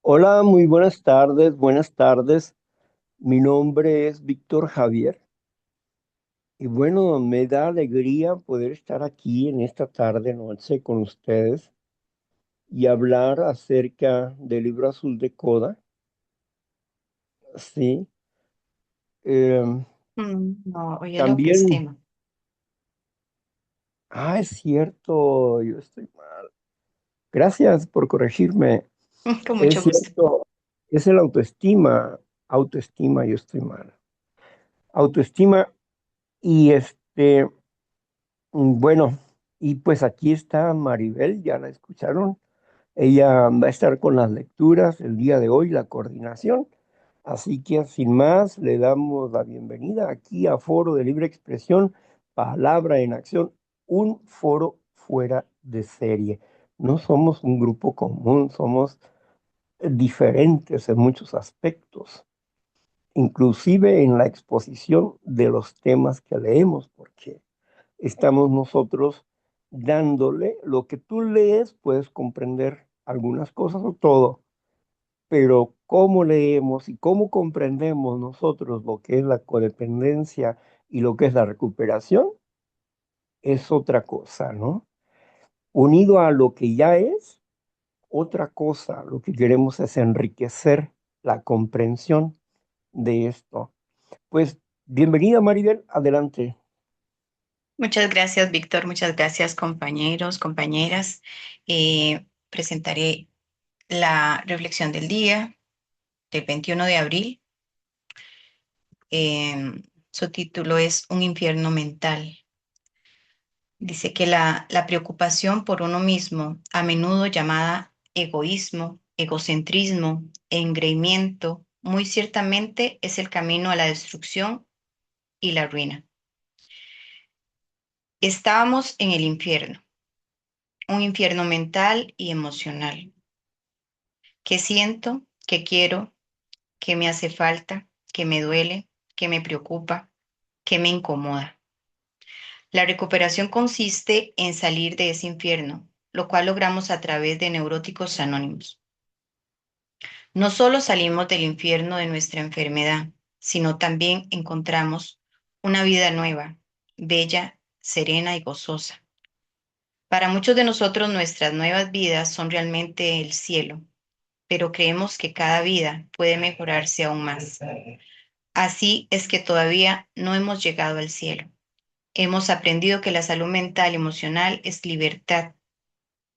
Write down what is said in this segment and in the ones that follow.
Hola, muy buenas tardes, buenas tardes. Mi nombre es Víctor Javier y bueno, me da alegría poder estar aquí en esta tarde, noche con ustedes y hablar acerca del libro azul de Coda. Sí, Em, No, hoy el también, autoestima. es cierto, yo estoy mal. Gracias por corregirme. Con Es mucho gusto. cierto, es el autoestima, yo estoy mal. Autoestima y bueno, y pues aquí está Maribel, ya la escucharon. Ella va a estar con las lecturas el día de hoy, la coordinación. Así que sin más, le damos la bienvenida aquí a Foro de Libre Expresión, Palabra en Acción, un foro fuera de serie. No somos un grupo común, somos diferentes en muchos aspectos, inclusive en la exposición de los temas que leemos, porque estamos nosotros dándole lo que tú lees, puedes comprender algunas cosas o todo, pero cómo leemos y cómo comprendemos nosotros lo que es la codependencia y lo que es la recuperación es otra cosa, ¿no? Unido a lo que ya es, otra cosa, lo que queremos es enriquecer la comprensión de esto. Pues bienvenida Maribel, adelante. Muchas gracias, Víctor. Muchas gracias, compañeros, compañeras. Presentaré la reflexión del día del 21 de abril. Su título es Un infierno mental. Dice que la preocupación por uno mismo, a menudo llamada egoísmo, egocentrismo e engreimiento, muy ciertamente es el camino a la destrucción y la ruina. Estábamos en el infierno, un infierno mental y emocional. ¿Qué siento? ¿Qué quiero? ¿Qué me hace falta? ¿Qué me duele? ¿Qué me preocupa? ¿Qué me incomoda? La recuperación consiste en salir de ese infierno, lo cual logramos a través de neuróticos anónimos. No solo salimos del infierno de nuestra enfermedad, sino también encontramos una vida nueva, bella, serena y gozosa. Para muchos de nosotros nuestras nuevas vidas son realmente el cielo, pero creemos que cada vida puede mejorarse aún más. Así es que todavía no hemos llegado al cielo. Hemos aprendido que la salud mental y emocional es libertad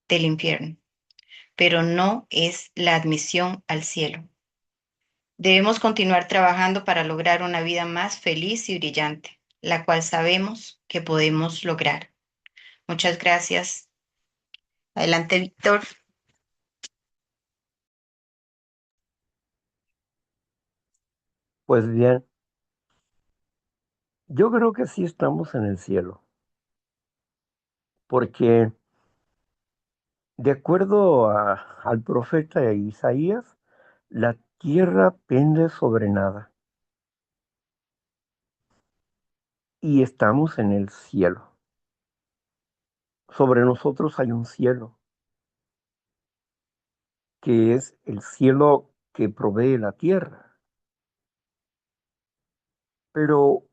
del infierno, pero no es la admisión al cielo. Debemos continuar trabajando para lograr una vida más feliz y brillante, la cual sabemos que podemos lograr. Muchas gracias. Adelante, Víctor. Pues bien, yo creo que sí estamos en el cielo, porque de acuerdo al profeta Isaías, la tierra pende sobre nada y estamos en el cielo. Sobre nosotros hay un cielo, que es el cielo que provee la tierra. Pero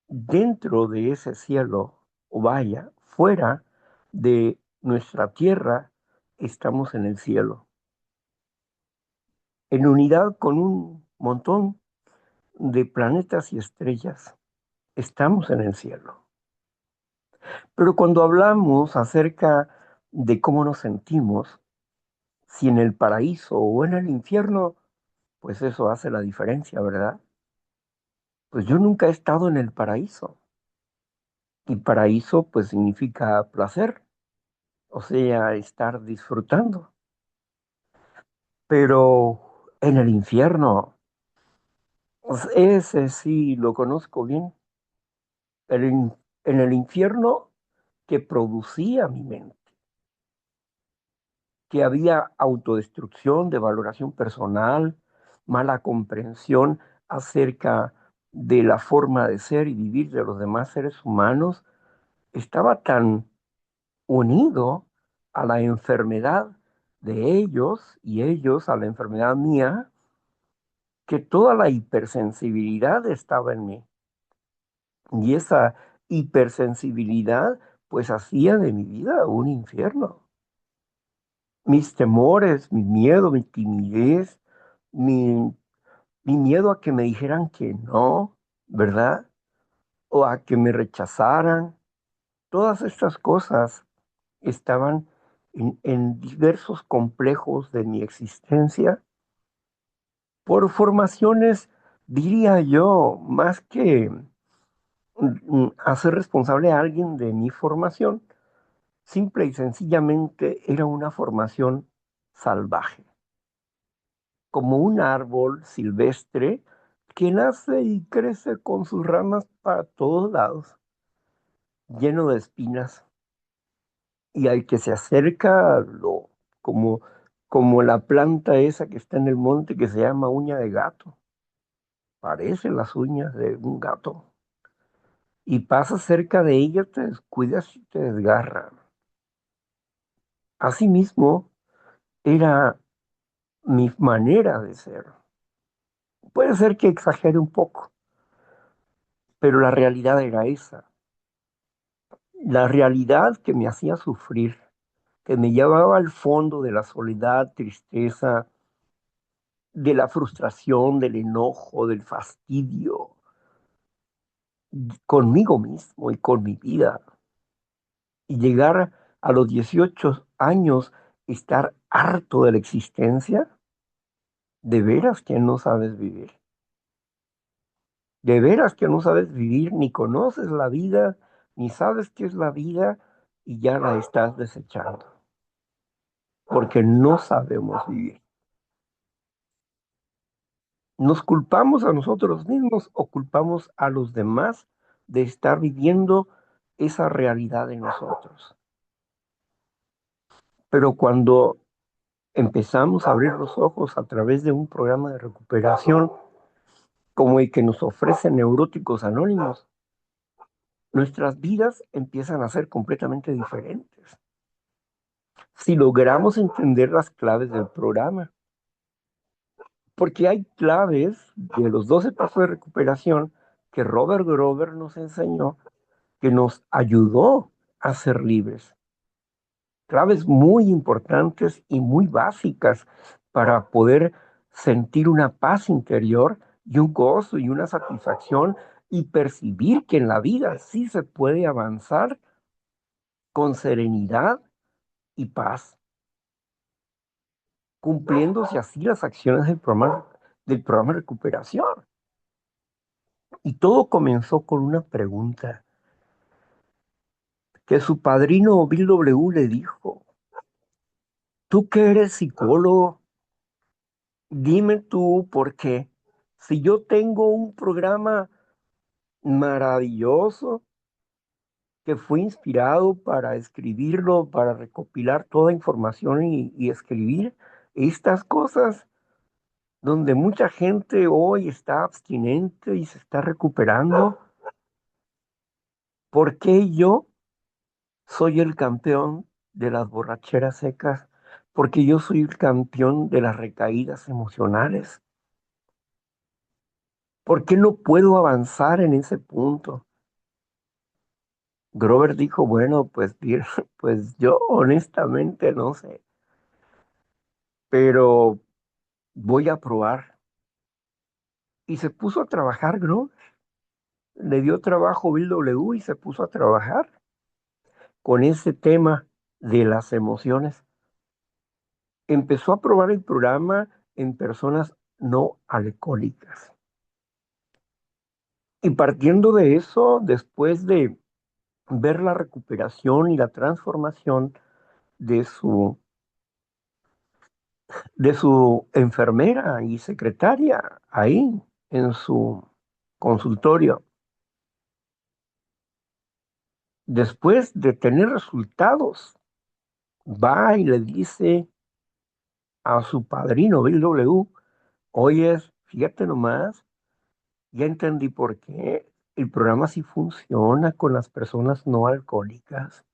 dentro de ese cielo, o vaya, fuera de nuestra tierra, estamos en el cielo, en unidad con un montón de planetas y estrellas. Estamos en el cielo. Pero cuando hablamos acerca de cómo nos sentimos, si en el paraíso o en el infierno, pues eso hace la diferencia, ¿verdad? Pues yo nunca he estado en el paraíso. Y paraíso pues significa placer, o sea, estar disfrutando. Pero en el infierno, pues ese sí lo conozco bien. En el infierno que producía mi mente, que había autodestrucción de valoración personal, mala comprensión acerca de la forma de ser y vivir de los demás seres humanos, estaba tan unido a la enfermedad de ellos y ellos a la enfermedad mía, que toda la hipersensibilidad estaba en mí. Y esa hipersensibilidad pues hacía de mi vida un infierno. Mis temores, mi miedo, mi timidez, mi, mi miedo a que me dijeran que no, ¿verdad? O a que me rechazaran. Todas estas cosas estaban en diversos complejos de mi existencia por formaciones, diría yo, más que hacer responsable a alguien de mi formación, simple y sencillamente era una formación salvaje, como un árbol silvestre que nace y crece con sus ramas para todos lados, lleno de espinas, y al que se acerca, como, como la planta esa que está en el monte que se llama uña de gato, parecen las uñas de un gato, y pasas cerca de ella, te descuidas y te desgarra. Asimismo, era mi manera de ser. Puede ser que exagere un poco, pero la realidad era esa. La realidad que me hacía sufrir, que me llevaba al fondo de la soledad, tristeza, de la frustración, del enojo, del fastidio, conmigo mismo y con mi vida. Y llegar a los 18 años, estar harto de la existencia, de veras que no sabes vivir. De veras que no sabes vivir, ni conoces la vida, ni sabes qué es la vida y ya la estás desechando, porque no sabemos vivir. Nos culpamos a nosotros mismos o culpamos a los demás de estar viviendo esa realidad de nosotros. Pero cuando empezamos a abrir los ojos a través de un programa de recuperación como el que nos ofrecen Neuróticos Anónimos, nuestras vidas empiezan a ser completamente diferentes. Si logramos entender las claves del programa, porque hay claves de los 12 pasos de recuperación que Robert Grover nos enseñó, que nos ayudó a ser libres. Claves muy importantes y muy básicas para poder sentir una paz interior y un gozo y una satisfacción y percibir que en la vida sí se puede avanzar con serenidad y paz, cumpliéndose así las acciones del programa de recuperación. Y todo comenzó con una pregunta que su padrino Bill W. le dijo: tú que eres psicólogo, dime tú por qué. Si yo tengo un programa maravilloso que fue inspirado para escribirlo, para recopilar toda información y escribir estas cosas, donde mucha gente hoy está abstinente y se está recuperando, ¿por qué yo soy el campeón de las borracheras secas? Porque yo soy el campeón de las recaídas emocionales. ¿Por qué no puedo avanzar en ese punto? Grover dijo, bueno, pues, pues yo honestamente no sé, pero voy a probar. Y se puso a trabajar Grover. Le dio trabajo Bill W. y se puso a trabajar con ese tema de las emociones. Empezó a probar el programa en personas no alcohólicas. Y partiendo de eso, después de ver la recuperación y la transformación de su enfermera y secretaria ahí en su consultorio, después de tener resultados, va y le dice a su padrino Bill W. Oye, fíjate nomás, ya entendí por qué el programa sí funciona con las personas no alcohólicas.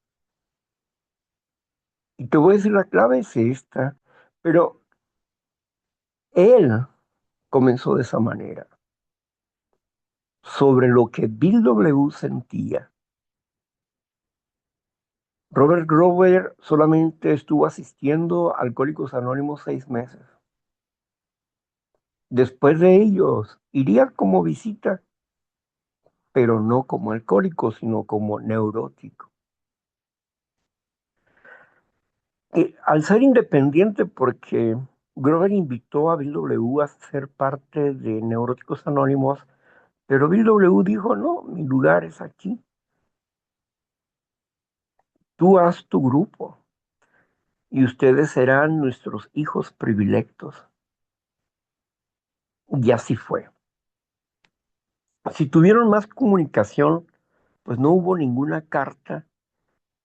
Y te voy a decir, la clave es esta, pero él comenzó de esa manera, sobre lo que Bill W. sentía. Robert Grover solamente estuvo asistiendo a Alcohólicos Anónimos 6 meses. Después de ellos, iría como visita, pero no como alcohólico, sino como neurótico. Y al ser independiente, porque Grover invitó a Bill W. a ser parte de Neuróticos Anónimos, pero Bill W. dijo, no, mi lugar es aquí, tú haz tu grupo y ustedes serán nuestros hijos predilectos. Y así fue. Si tuvieron más comunicación, pues no hubo ninguna carta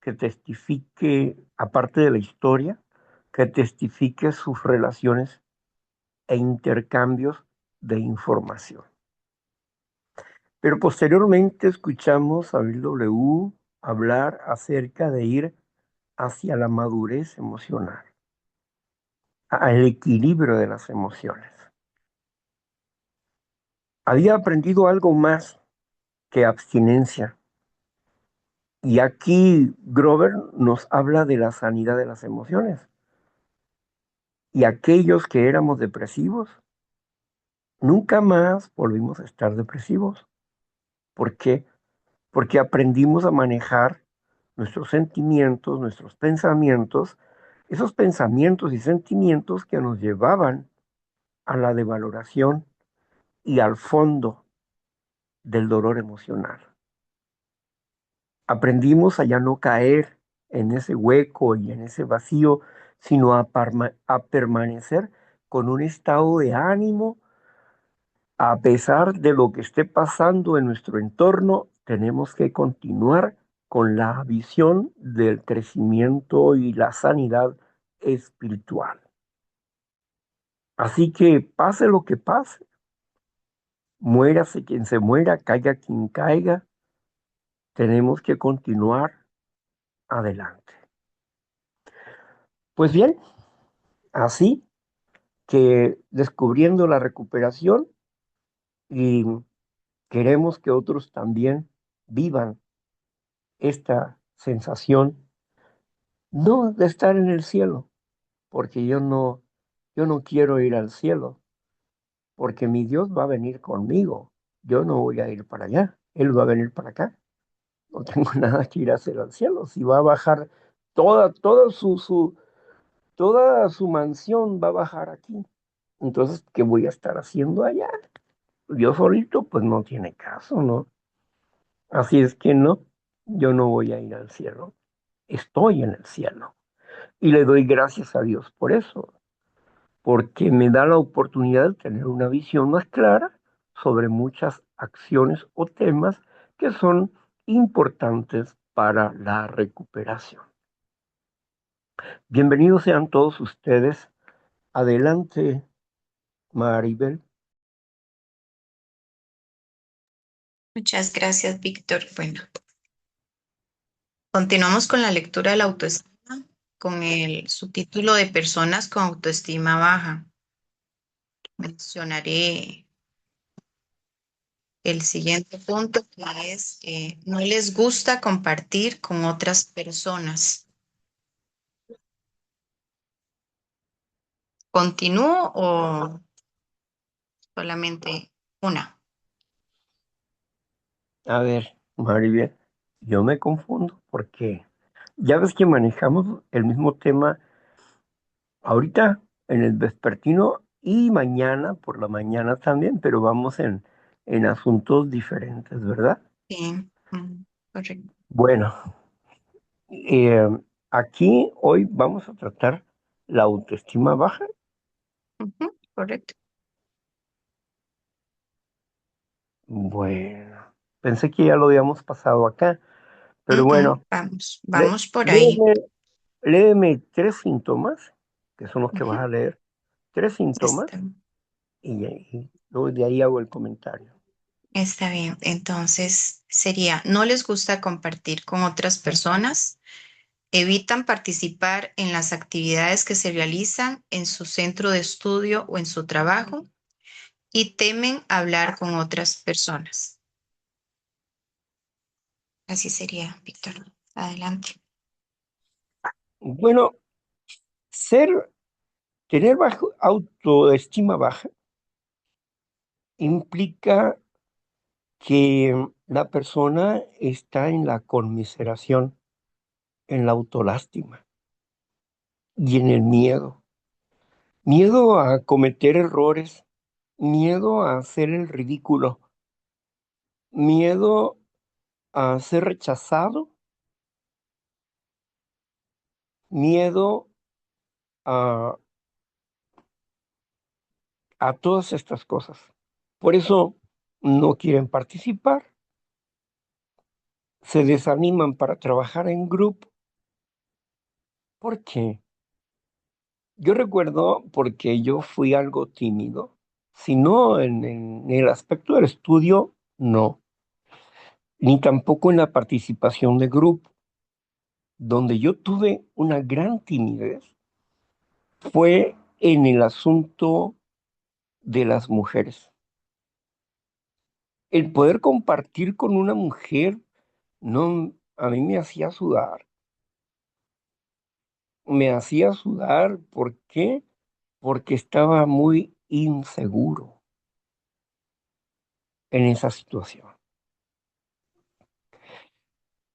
que testifique, aparte de la historia, que testifique sus relaciones e intercambios de información. Pero posteriormente escuchamos a Bill W. hablar acerca de ir hacia la madurez emocional, al equilibrio de las emociones. Había aprendido algo más que abstinencia. Y aquí Grover nos habla de la sanidad de las emociones. Y aquellos que éramos depresivos, nunca más volvimos a estar depresivos. ¿Por qué? Porque aprendimos a manejar nuestros sentimientos, nuestros pensamientos, esos pensamientos y sentimientos que nos llevaban a la devaloración y al fondo del dolor emocional. Aprendimos a ya no caer en ese hueco y en ese vacío, sino a permanecer con un estado de ánimo. A pesar de lo que esté pasando en nuestro entorno, tenemos que continuar con la visión del crecimiento y la sanidad espiritual. Así que pase lo que pase, muérase quien se muera, caiga quien caiga, tenemos que continuar adelante. Pues bien, así que descubriendo la recuperación y queremos que otros también vivan esta sensación, no de estar en el cielo, porque yo no quiero ir al cielo, porque mi Dios va a venir conmigo. Yo no voy a ir para allá, Él va a venir para acá. No tengo nada que ir a hacer al cielo. Si va a bajar toda toda su mansión va a bajar aquí. Entonces, ¿qué voy a estar haciendo allá? Yo solito, pues no tiene caso, ¿no? Así es que no, yo no voy a ir al cielo. Estoy en el cielo. Y le doy gracias a Dios por eso, porque me da la oportunidad de tener una visión más clara sobre muchas acciones o temas que son importantes para la recuperación. Bienvenidos sean todos ustedes. Adelante, Maribel. Muchas gracias, Víctor. Bueno, continuamos con la lectura de la autoestima con el subtítulo de Personas con autoestima baja. Mencionaré el siguiente punto que es no les gusta compartir con otras personas. ¿Continúo o solamente una? A ver, Maribel, yo me confundo porque ya ves que manejamos el mismo tema ahorita en el vespertino y mañana por la mañana también, pero vamos en asuntos diferentes, ¿verdad? Sí, correcto. Bueno, eh, aquí hoy vamos a tratar la autoestima baja. Ujú, correcto. Bueno, pensé que ya lo habíamos pasado acá, pero bueno, Vamos, lé- vamos por ahí. léeme, léeme 3 síntomas, que son los que vas Ujú, a leer, 3 síntomas, está, y luego de ahí hago el comentario. está bien. Entonces sería, no les gusta compartir con otras personas. Evitan participar en las actividades que se realizan en su centro de estudio o en su trabajo y temen hablar con otras personas. Así sería, Víctor. Adelante. Bueno, ser, tener autoestima baja implica que la persona está en la conmiseración, en la autolástima y en el miedo. Miedo a cometer errores, miedo a hacer el ridículo, miedo a ser rechazado, miedo a, a todas estas cosas. Por eso no quieren participar, se desaniman para trabajar en grupo. ¿Por qué? Yo recuerdo porque yo fui algo tímido, si no en el aspecto del estudio, no, ni tampoco en la participación de grupo. Donde yo tuve una gran timidez fue en el asunto de las mujeres. El poder compartir con una mujer, no, a mí me hacía sudar, ¿por qué? Porque estaba muy inseguro en esa situación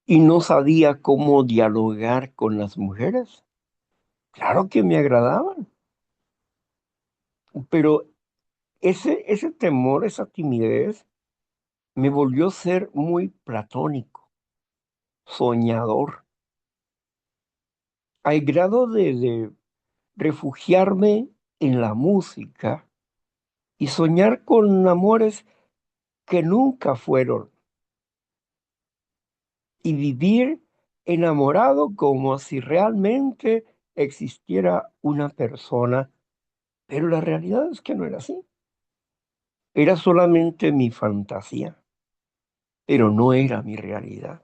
y no sabía cómo dialogar con las mujeres. Claro que me agradaban, pero ese temor, esa timidez, me volvió a ser muy platónico, soñador, al grado de refugiarme en la música y soñar con amores que nunca fueron y vivir enamorado como si realmente existiera una persona, pero la realidad es que no era así. Era solamente mi fantasía, pero no era mi realidad.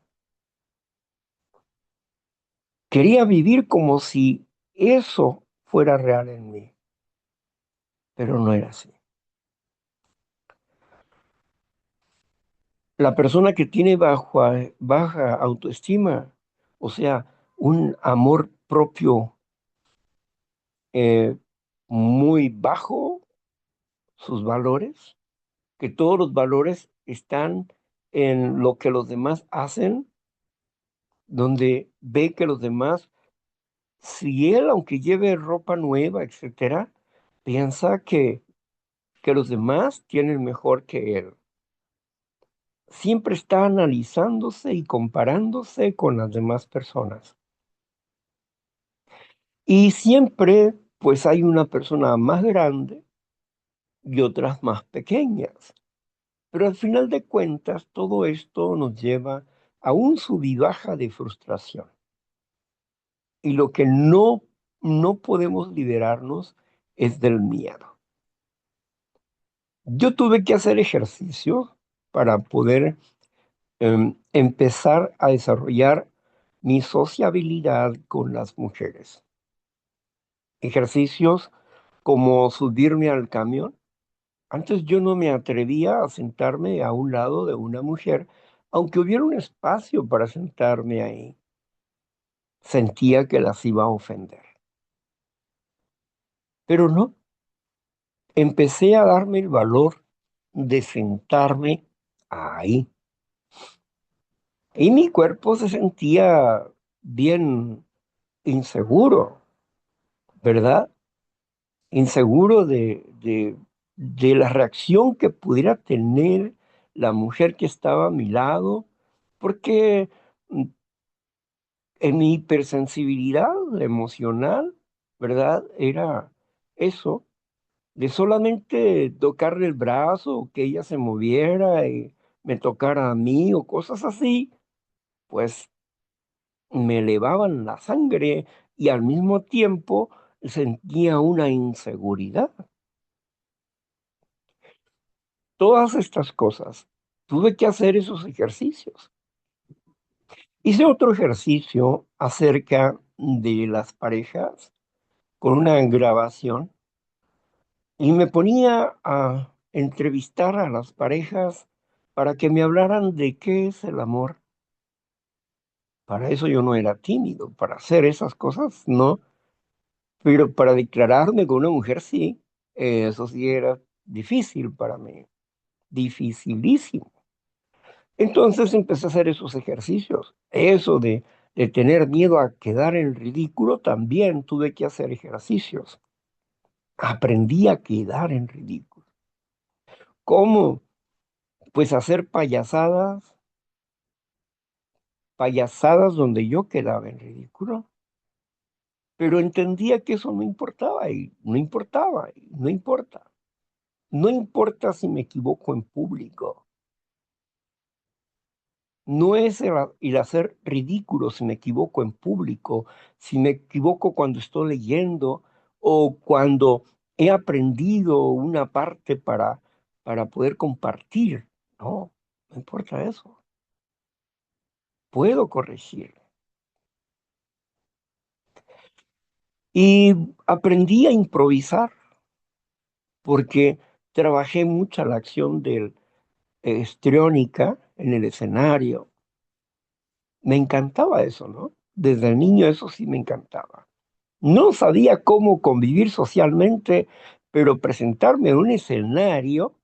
Quería vivir como si eso fuera real en mí, pero no era así. La persona que tiene baja autoestima, o sea, un amor propio eh, muy bajo, sus valores, que todos los valores están en lo que los demás hacen, donde ve que los demás, si él, aunque lleve ropa nueva, etcétera, piensa que los demás tienen mejor que él. Siempre está analizándose y comparándose con las demás personas. Y siempre, pues hay una persona más grande y otras más pequeñas. Pero al final de cuentas, todo esto nos lleva a un sub y baja de frustración. Y lo que no podemos liberarnos es del miedo. Yo tuve que hacer ejercicio para poder empezar a desarrollar mi sociabilidad con las mujeres. Ejercicios como subirme al camión. Antes yo no me atrevía a sentarme a un lado de una mujer, aunque hubiera un espacio para sentarme ahí. Sentía que las iba a ofender. Pero no, empecé a darme el valor de sentarme ahí. Y mi cuerpo se sentía bien inseguro, ¿verdad? Inseguro de la reacción que pudiera tener la mujer que estaba a mi lado, porque en mi hipersensibilidad emocional, ¿verdad? Era eso, de solamente tocarle el brazo, o que ella se moviera y me tocara a mí o cosas así, pues me elevaban la sangre y al mismo tiempo sentía una inseguridad. Todas estas cosas, tuve que hacer esos ejercicios. Hice otro ejercicio acerca de las parejas con una grabación y me ponía a entrevistar a las parejas para que me hablaran de qué es el amor. Para eso yo no era tímido, para hacer esas cosas no, pero para declararme con una mujer sí, eso sí era difícil para mí, dificilísimo. Entonces empecé a hacer esos ejercicios. Eso de tener miedo a quedar en ridículo, también tuve que hacer ejercicios. Aprendí a quedar en ridículo. ¿Cómo? Pues hacer payasadas, payasadas donde yo quedaba en ridículo. Pero entendía que eso no importaba y no importaba y no importa. No importa si me equivoco en público. No es el hacer ridículo si me equivoco en público, si me equivoco cuando estoy leyendo o cuando he aprendido una parte para poder compartir. No, no importa eso. Puedo corregir. Y aprendí a improvisar porque trabajé mucha la acción del histriónica en el escenario. Me encantaba eso, ¿no? Desde niño eso sí me encantaba. No sabía cómo convivir socialmente, pero presentarme en un escenario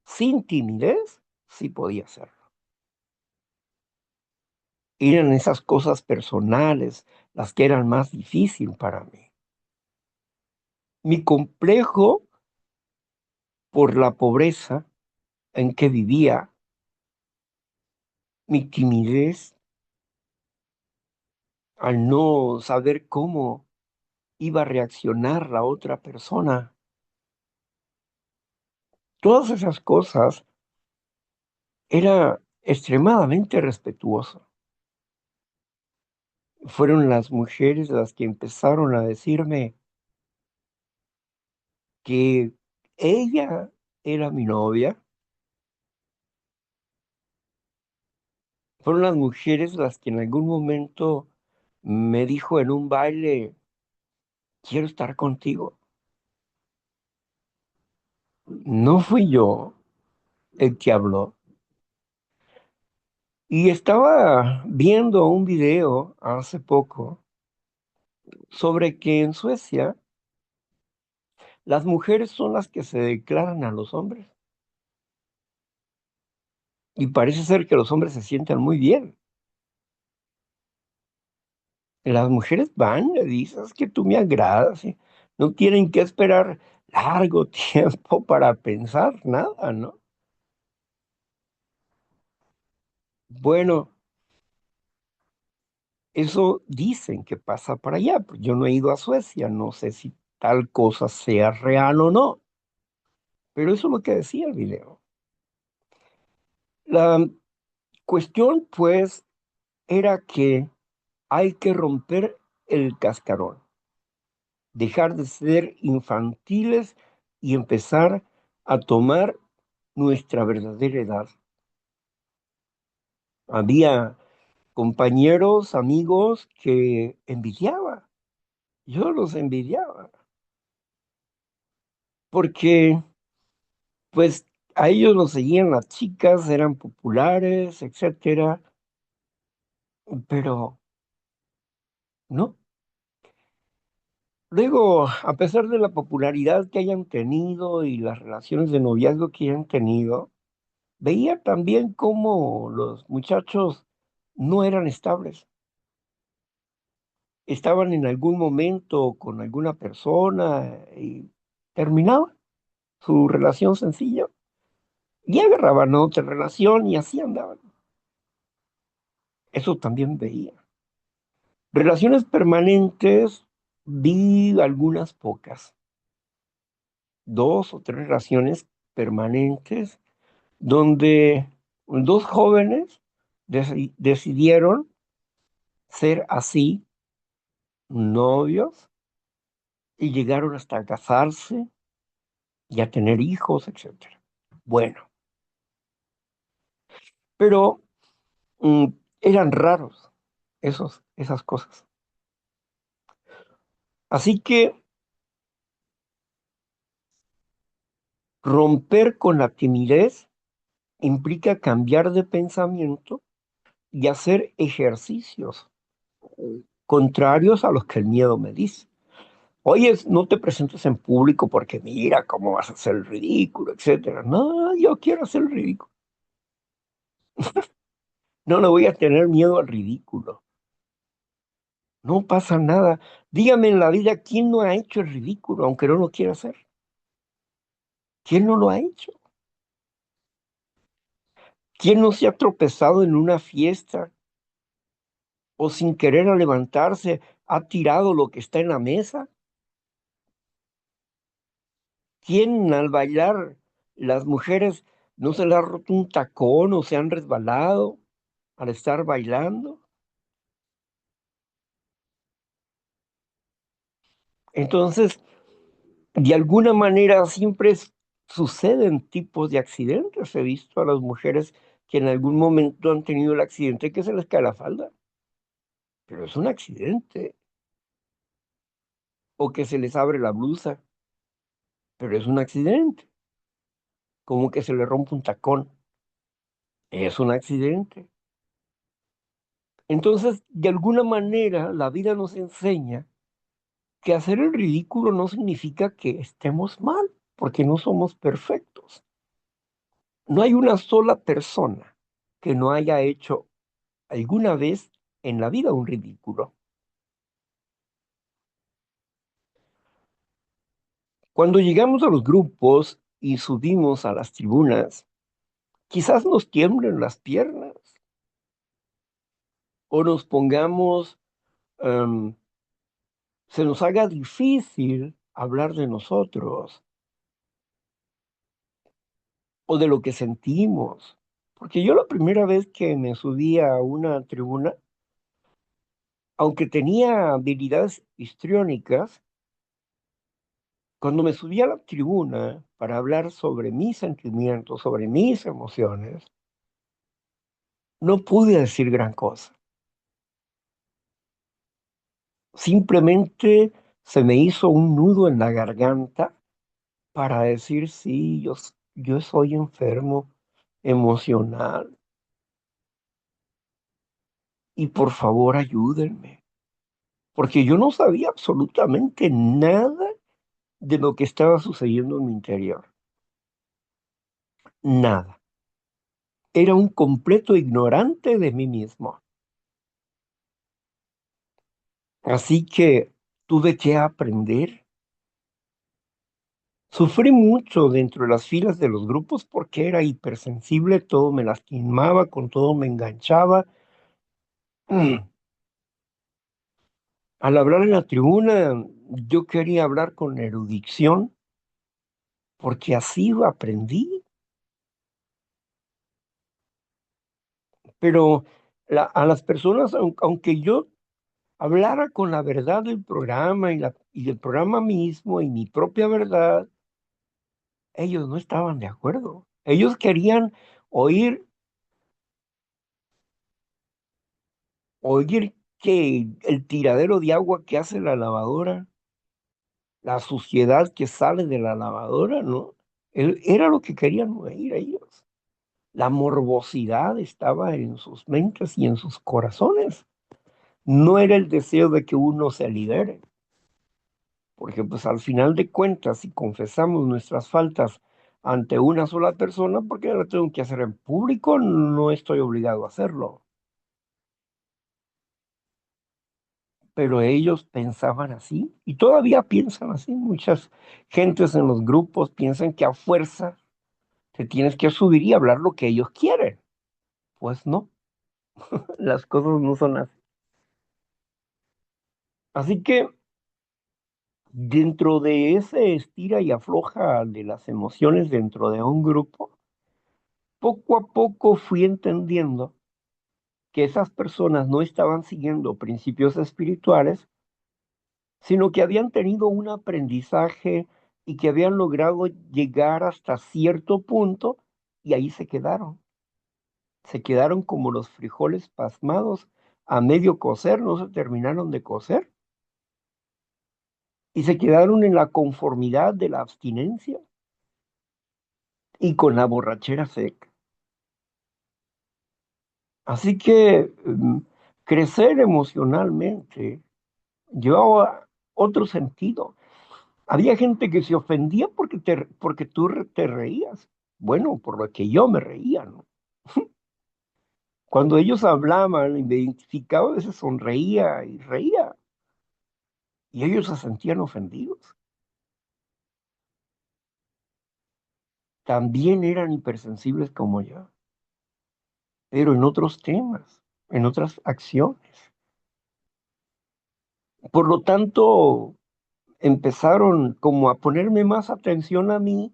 sin timidez, sí podía hacerlo. Eran esas cosas personales las que eran más difíciles para mí. Mi complejo por la pobreza en que vivía, mi timidez al no saber cómo iba a reaccionar la otra persona. Todas esas cosas era extremadamente respetuoso. Fueron las mujeres las que empezaron a decirme que ella era mi novia. Fueron las mujeres las que en algún momento me dijo en un baile, quiero estar contigo. No fui yo el que habló. Y estaba viendo un video hace poco sobre que en Suecia las mujeres son las que se declaran a los hombres. Y parece ser que los hombres se sienten muy bien. Las mujeres van, le dices que tú me agradas, y no tienen que esperar largo tiempo para pensar nada, ¿no? Bueno, eso dicen que pasa para allá. Pues yo no he ido a Suecia, no sé si tal cosa sea real o no, pero eso es lo que decía el video. La cuestión, pues, era que hay que romper el cascarón, dejar de ser infantiles y empezar a tomar nuestra verdadera edad. Había compañeros, amigos que envidiaba. Yo los envidiaba porque pues a ellos los seguían las chicas, eran populares, etcétera, pero no. Luego, a pesar de la popularidad que hayan tenido y las relaciones de noviazgo que hayan tenido, veía también cómo los muchachos no eran estables. Estaban en algún momento con alguna persona y terminaban su relación sencilla y agarraban otra relación y así andaban. Eso también veía. Relaciones permanentes, vi algunas pocas, dos o tres relaciones permanentes donde dos jóvenes decidieron ser así, novios, y llegaron hasta casarse y a tener hijos, etcétera. Bueno, pero mm, eran raros. esas cosas. Así que romper con la timidez implica cambiar de pensamiento y hacer ejercicios contrarios a los que el miedo me dice. Oye, no te presentes en público porque mira cómo vas a hacer el ridículo, etcétera. No, yo quiero hacer el ridículo. No le voy a tener miedo al ridículo. No pasa nada. Dígame en la vida quién no ha hecho el ridículo, aunque no lo quiera hacer. ¿Quién no lo ha hecho? ¿Quién no se ha tropezado en una fiesta o sin querer al levantarse ha tirado lo que está en la mesa? ¿Quién al bailar las mujeres no se le ha roto un tacón o se han resbalado al estar bailando? Entonces, de alguna manera siempre suceden tipos de accidentes. He visto a las mujeres que en algún momento han tenido el accidente que se les cae la falda, pero es un accidente, o que se les abre la blusa, pero es un accidente, como que se le rompe un tacón, es un accidente. Entonces, de alguna manera, la vida nos enseña que hacer el ridículo no significa que estemos mal, porque no somos perfectos. No hay una sola persona que no haya hecho alguna vez en la vida un ridículo. Cuando llegamos a los grupos y subimos a las tribunas, quizás nos tiemblen las piernas o nos pongamos, em, se nos haga difícil hablar de nosotros o de lo que sentimos. Porque yo la primera vez que me subí a una tribuna, aunque tenía habilidades histriónicas, cuando me subí a la tribuna para hablar sobre mis sentimientos, sobre mis emociones, no pude decir gran cosa. Simplemente se me hizo un nudo en la garganta para decir, sí, yo soy enfermo emocional y por favor ayúdenme, porque yo no sabía absolutamente nada de lo que estaba sucediendo en mi interior. Nada. Era un completo ignorante de mí mismo. Así que tuve que aprender. Sufrí mucho dentro de las filas de los grupos porque era hipersensible, todo me lastimaba, con todo me enganchaba. Al hablar en la tribuna, yo quería hablar con erudición porque así lo aprendí, pero a las personas, aunque yo hablara con la verdad del programa y del programa mismo y mi propia verdad, ellos no estaban de acuerdo. Ellos querían oír, oír que el tiradero de agua que hace la lavadora, la suciedad que sale de la lavadora, ¿no? Era lo que querían oír ellos. La morbosidad estaba en sus mentes y en sus corazones. No era el deseo de que uno se libere, porque pues al final de cuentas, si confesamos nuestras faltas ante una sola persona, ¿por qué lo tengo que hacer en público? No estoy obligado a hacerlo. Pero ellos pensaban así y todavía piensan así. Muchas gentes en los grupos piensan que a fuerza te tienes que subir y hablar lo que ellos quieren. Pues no, las cosas no son así. Así que dentro de ese estira y afloja de las emociones dentro de un grupo, poco a poco fui entendiendo que esas personas no estaban siguiendo principios espirituales, sino que habían tenido un aprendizaje y que habían logrado llegar hasta cierto punto y ahí se quedaron. Se quedaron como los frijoles pasmados a medio cocer, no se terminaron de cocer y se quedaron en la conformidad de la abstinencia y con la borrachera seca. Así que crecer emocionalmente llevaba otro sentido. Había gente que se ofendía porque te reías. Bueno, por lo que yo me reía, ¿no? Cuando ellos hablaban y me identificaba, a veces sonreía y reía, y ellos se sentían ofendidos. También eran hipersensibles como yo, pero en otros temas, en otras acciones. Por lo tanto, empezaron como a ponerme más atención a mí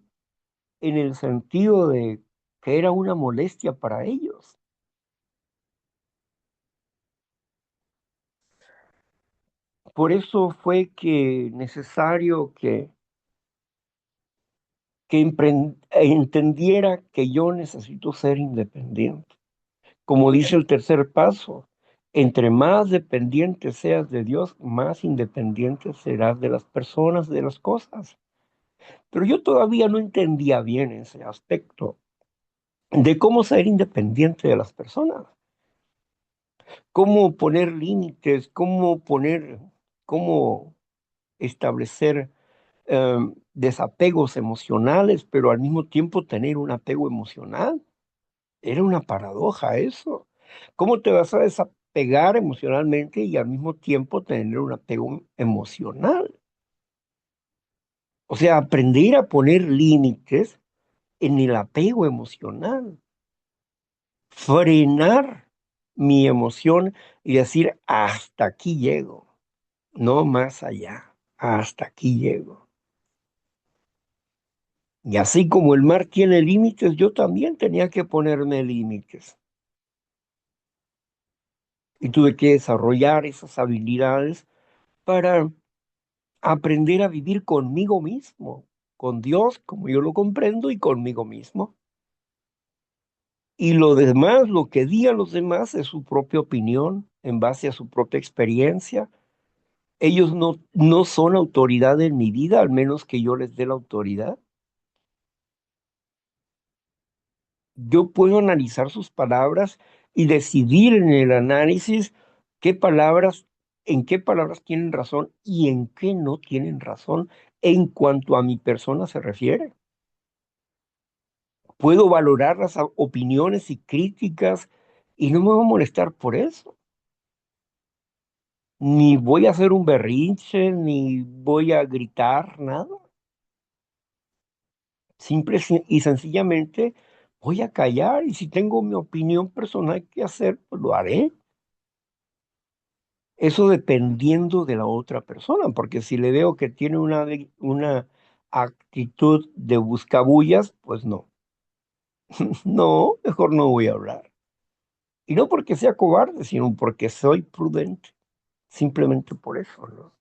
en el sentido de que era una molestia para ellos. Por eso fue que necesario que entendiera que yo necesito ser independiente. Como dice el tercer paso, entre más dependiente seas de Dios, más independiente serás de las personas, de las cosas. Pero yo todavía no entendía bien ese aspecto de cómo ser independiente de las personas, cómo poner límites, cómo establecer desapegos emocionales, pero al mismo tiempo tener un apego emocional. Era una paradoja eso. ¿Cómo te vas a desapegar emocionalmente y al mismo tiempo tener un apego emocional? O sea, aprender a poner límites en el apego emocional, frenar mi emoción y decir, hasta aquí llego, no más allá, hasta aquí llego. Y así como el mar tiene límites, yo también tenía que ponerme límites. Y tuve que desarrollar esas habilidades para aprender a vivir conmigo mismo, con Dios, como yo lo comprendo, y conmigo mismo. Y lo demás, lo que digan los demás, es su propia opinión, en base a su propia experiencia. Ellos no son autoridad en mi vida, al menos que yo les dé la autoridad. Yo puedo analizar sus palabras y decidir en el análisis qué palabras, en qué palabras tienen razón y en qué no tienen razón en cuanto a mi persona se refiere. Puedo valorar las opiniones y críticas y no me voy a molestar por eso. Ni voy a hacer un berrinche, ni voy a gritar, nada. Simple y sencillamente voy a callar y si tengo mi opinión personal que hacer, pues lo haré. Eso dependiendo de la otra persona, porque si le veo que tiene una actitud de buscabullas, pues no. No, mejor no voy a hablar. Y no porque sea cobarde, sino porque soy prudente. Simplemente por eso, ¿no?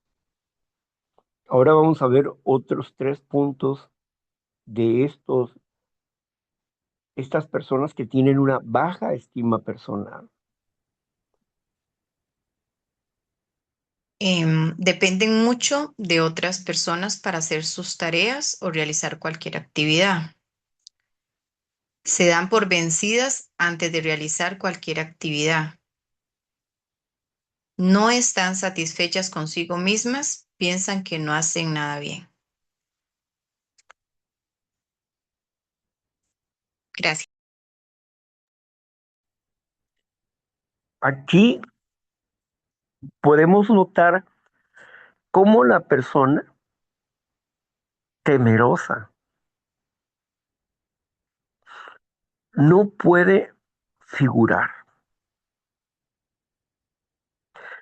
Ahora vamos a ver otros tres puntos de estas personas que tienen una baja estima personal. Dependen mucho de otras personas para hacer sus tareas o realizar cualquier actividad. Se dan por vencidas antes de realizar cualquier actividad. No están satisfechas consigo mismas, piensan que no hacen nada bien. Gracias. Aquí podemos notar cómo la persona temerosa no puede figurar.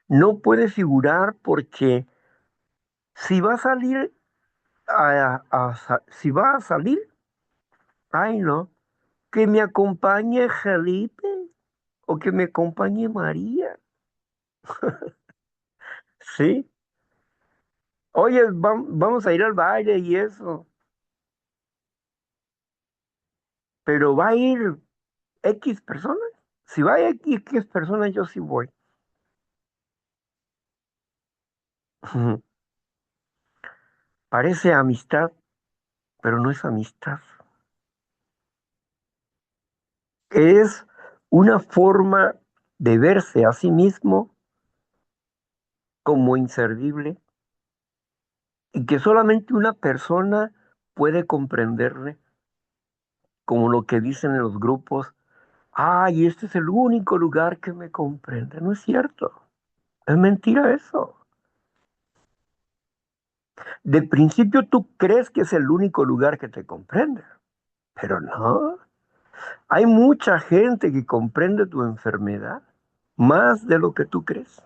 No puede figurar porque si va a salir si va a salir, ay no, que me acompañe Felipe o que me acompañe María, ¿sí? Oye, vamos a ir al baile y eso, pero va a ir X personas. Si va a X personas, yo sí voy. Parece amistad, pero no es amistad. Es una forma de verse a sí mismo como inservible y que solamente una persona puede comprenderle, como lo que dicen en los grupos. Ay, este es el único lugar que me comprende. No es cierto. Es mentira eso. De principio tú crees que es el único lugar que te comprende, pero no. Hay mucha gente que comprende tu enfermedad más de lo que tú crees,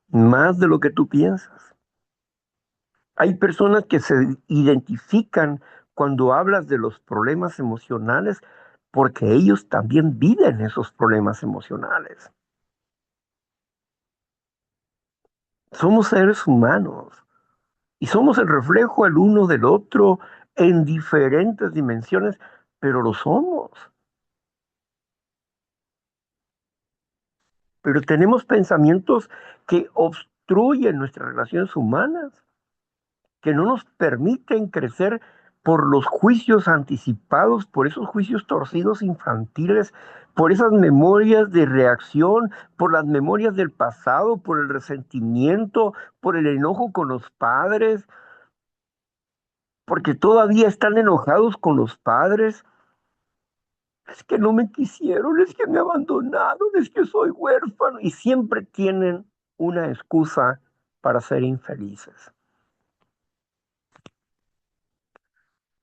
más de lo que tú piensas. Hay personas que se identifican cuando hablas de los problemas emocionales porque ellos también viven esos problemas emocionales. Somos seres humanos y somos el reflejo el uno del otro en diferentes dimensiones, pero lo somos. Pero tenemos pensamientos que obstruyen nuestras relaciones humanas, que no nos permiten crecer por los juicios anticipados, por esos juicios torcidos infantiles, por esas memorias de reacción, por las memorias del pasado, por el resentimiento, por el enojo con los padres, porque todavía están enojados con los padres. Es que no me quisieron, es que me abandonaron, es que soy huérfano y siempre tienen una excusa para ser infelices.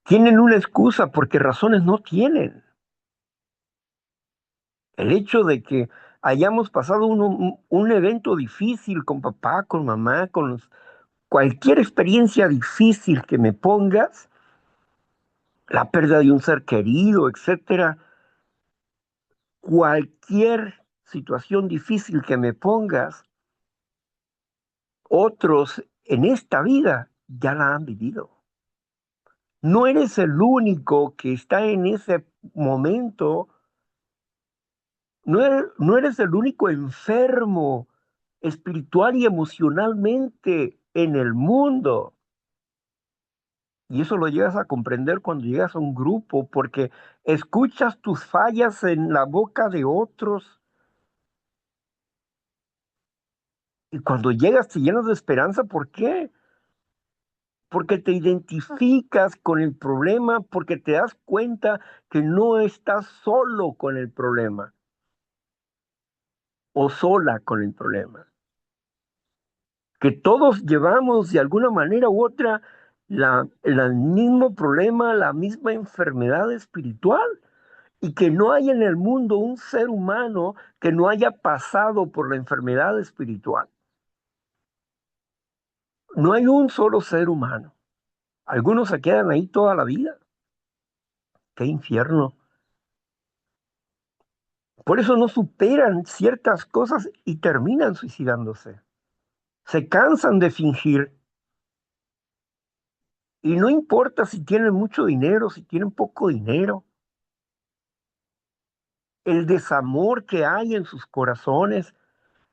Tienen una excusa porque razones no tienen. El hecho de que hayamos pasado un evento difícil con papá, con mamá, cualquier experiencia difícil que me pongas, la pérdida de un ser querido, etcétera, cualquier situación difícil que me pongas, otros en esta vida ya la han vivido. No eres el único que está en ese momento, no eres el único enfermo espiritual y emocionalmente en el mundo. Y eso lo llegas a comprender cuando llegas a un grupo, porque escuchas tus fallas en la boca de otros y cuando llegas te llenas de esperanza. ¿Por qué? Porque te identificas con el problema, porque te das cuenta que no estás solo con el problema o sola con el problema, que todos llevamos de alguna manera u otra el mismo problema, la misma enfermedad espiritual y que no hay en el mundo un ser humano que no haya pasado por la enfermedad espiritual. No hay un solo ser humano. Algunos se quedan ahí toda la vida. ¡Qué infierno! Por eso no superan ciertas cosas y terminan suicidándose. Se cansan de fingir y no importa si tienen mucho dinero, si tienen poco dinero, el desamor que hay en sus corazones,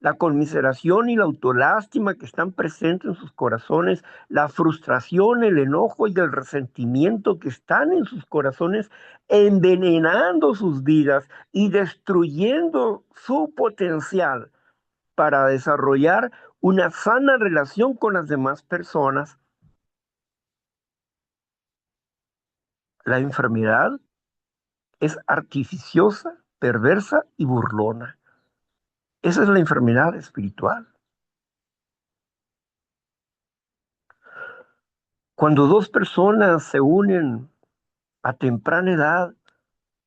la conmiseración y la autolástima que están presentes en sus corazones, la frustración, el enojo y el resentimiento que están en sus corazones, envenenando sus vidas y destruyendo su potencial para desarrollar una sana relación con las demás personas. La enfermedad es artificiosa, perversa y burlona. Esa es la enfermedad espiritual. Cuando dos personas se unen a temprana edad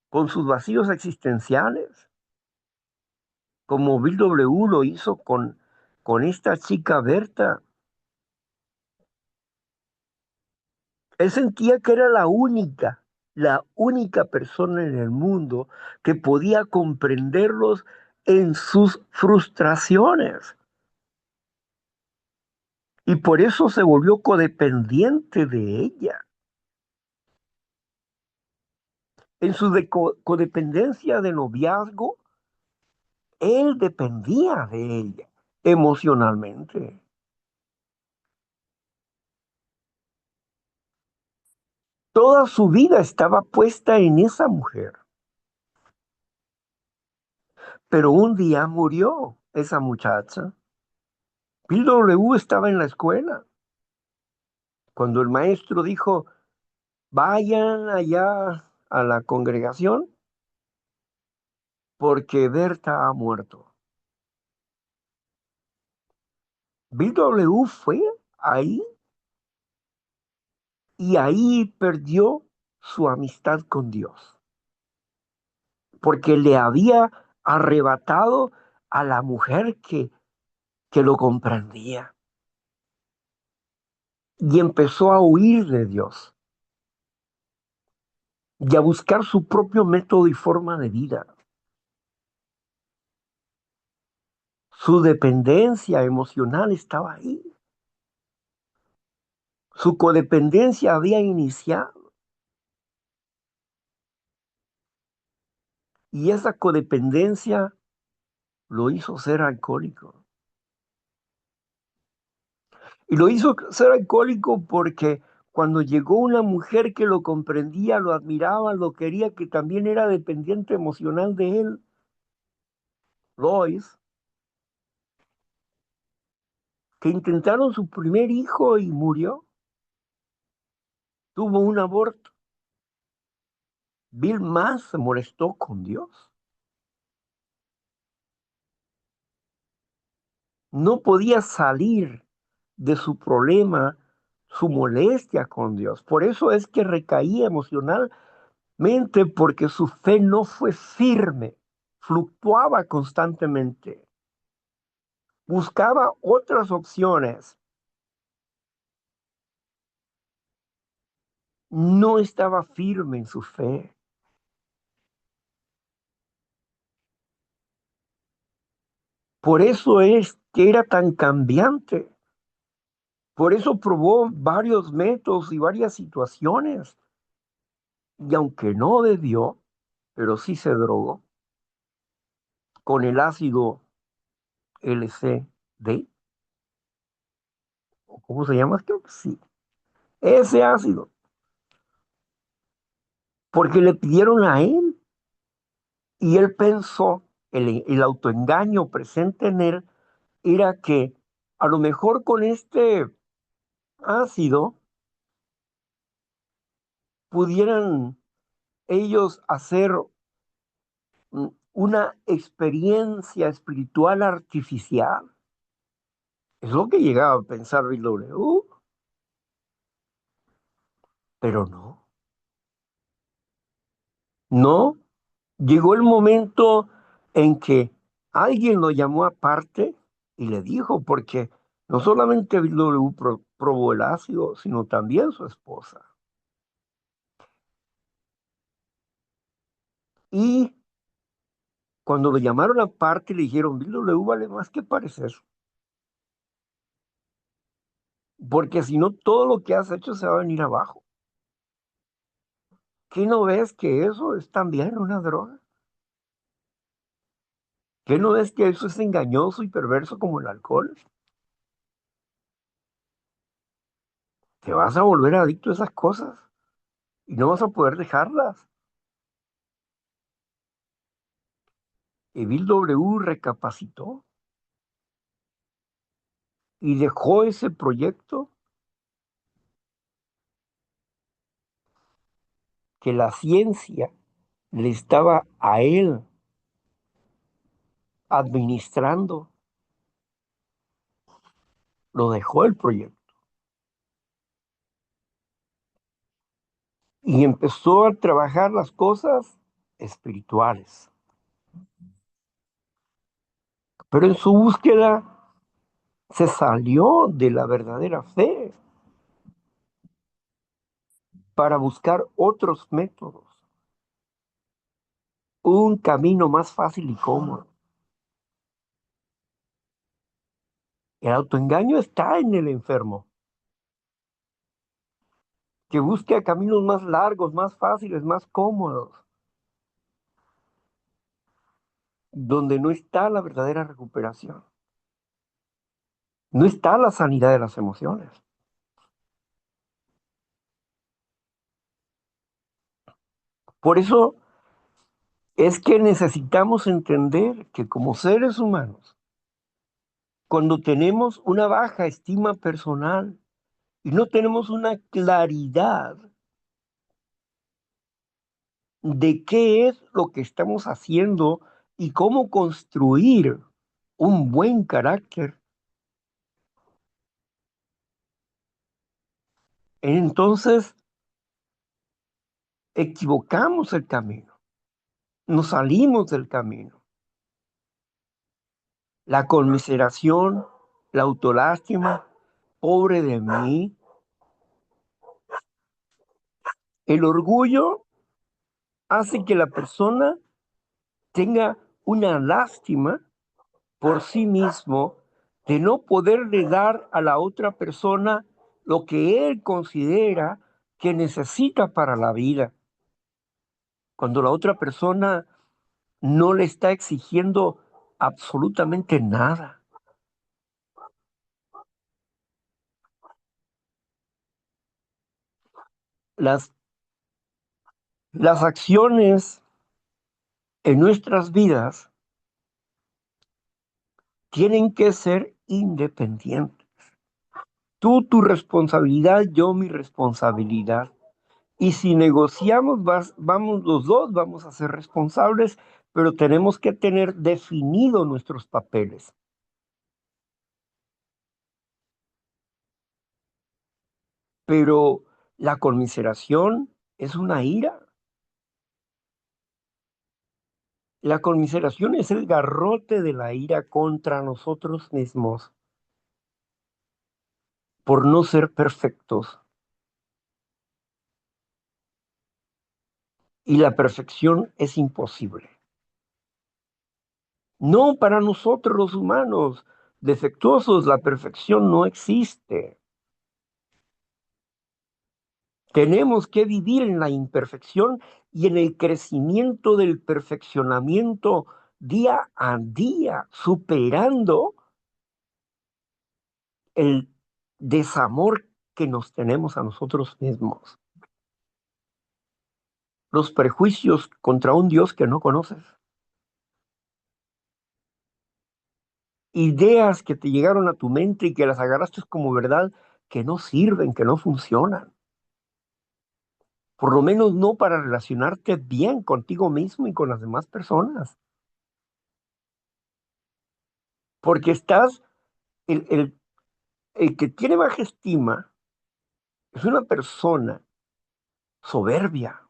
con sus vacíos existenciales, como Bill W. lo hizo con esta chica Berta, él sentía que era la única persona en el mundo que podía comprenderlos en sus frustraciones. Y por eso se volvió codependiente de ella. En su codependencia de noviazgo, él dependía de ella. emocionalmente. Toda su vida estaba puesta en esa mujer, pero un día murió esa muchacha. Bill W. estaba en la escuela cuando el maestro dijo, vayan allá a la congregación porque Berta ha muerto. Bill W. fue ahí y ahí perdió su amistad con Dios, porque le había arrebatado a la mujer que lo comprendía y empezó a huir de Dios y a buscar su propio método y forma de vida. Su dependencia emocional estaba ahí. Su codependencia había iniciado y esa codependencia lo hizo ser alcohólico. Y lo hizo ser alcohólico porque cuando llegó una mujer que lo comprendía, lo admiraba, lo quería, que también era dependiente emocional de él, Lois, que intentaron su primer hijo y murió, tuvo un aborto. Bill más se molestó con Dios. No podía salir de su problema, su molestia con Dios. Por eso es que recaía emocionalmente, porque su fe no fue firme, fluctuaba constantemente, buscaba otras opciones, no estaba firme en su fe. Por eso es que era tan cambiante. Por eso probó varios métodos y varias situaciones. Y aunque no bebió, pero sí se drogó con el ácido LCD, o ¿cómo se llama? Creo que sí. Ese ácido, porque le pidieron a él y él pensó, el autoengaño presente en él era que a lo mejor con este ácido pudieran ellos hacer una experiencia espiritual artificial. Es lo que llegaba a pensar Bill W, pero no, no. Llegó el momento en que alguien lo llamó aparte y le dijo, porque no solamente Bill W probó el ácido, sino también su esposa. Y cuando lo llamaron aparte le dijeron, Bill W vale más que parecer, porque si no todo lo que has hecho se va a venir abajo. ¿Qué no ves que eso es también una droga? ¿Qué no ves que eso es engañoso y perverso como el alcohol? Te vas a volver adicto a esas cosas y no vas a poder dejarlas. Y Bill W recapacitó y dejó ese proyecto que la ciencia le estaba a él administrando. Lo dejó el proyecto y empezó a trabajar las cosas espirituales. Pero en su búsqueda se salió de la verdadera fe para buscar otros métodos, un camino más fácil y cómodo. El autoengaño está en el enfermo, que busca caminos más largos, más fáciles, más cómodos, donde no está la verdadera recuperación. No está la sanidad de las emociones. Por eso es que necesitamos entender que como seres humanos, cuando tenemos una baja estima personal y no tenemos una claridad de qué es lo que estamos haciendo y cómo construir un buen carácter, entonces equivocamos el camino, nos salimos del camino. La conmiseración, la autolástima, pobre de mí, el orgullo hace que la persona tenga una lástima por sí mismo de no poderle dar a la otra persona lo que él considera que necesita para la vida. Cuando la otra persona no le está exigiendo absolutamente nada. Las, las acciones en nuestras vidas tienen que ser independientes. Tú tu responsabilidad, yo mi responsabilidad. Y si negociamos, vamos los dos, vamos a ser responsables, pero tenemos que tener definido nuestros papeles. Pero la conmiseración es una ira. La conmiseración es el garrote de la ira contra nosotros mismos por no ser perfectos. Y la perfección es imposible. No para nosotros los humanos defectuosos, la perfección no existe. Tenemos que vivir en la imperfección y en el crecimiento del perfeccionamiento día a día, superando el desamor que nos tenemos a nosotros mismos, los prejuicios contra un Dios que no conoces, ideas que te llegaron a tu mente y que las agarraste como verdad que no sirven, que no funcionan, por lo menos no para relacionarte bien contigo mismo y con las demás personas, porque estás, el, el, el que tiene baja estima es una persona soberbia,